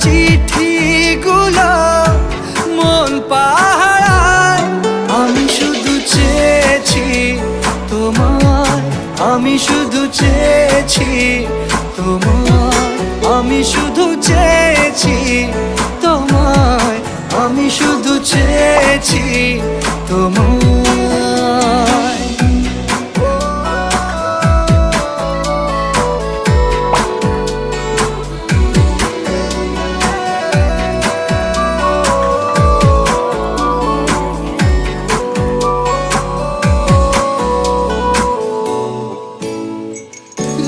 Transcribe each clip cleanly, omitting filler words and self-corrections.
চিঠিগুলো মন পাহারায়। আমি শুধু চেয়েছি তোমায়, আমি শুধু চেয়েছি তোমায়, আমি শুধু চেয়েছি তোমায়, আমি শুধু চেয়েছি তোমায়।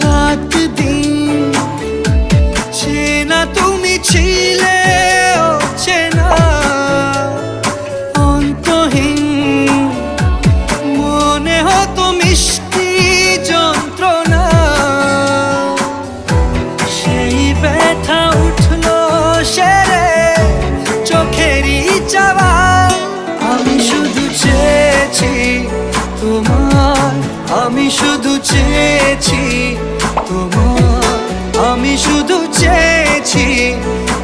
রাত দিন চেনা তুমি ছিলে চেনা অন্তহীন, মনে হতো মিষ্টি যন্ত্রণা। সেই ব্যথা উঠলো সেরে চোখেরই চাওয়া। আমি শুধু চেয়েছি তোমার, আমি শুধু চেয়েছি তোমার, আমি শুধু চেয়েছি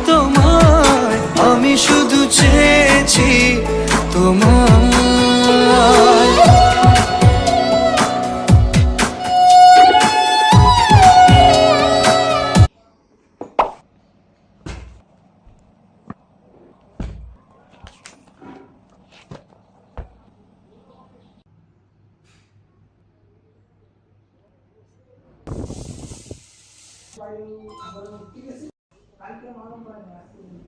তোমার, আমি শুধু চেয়েছি তোমার।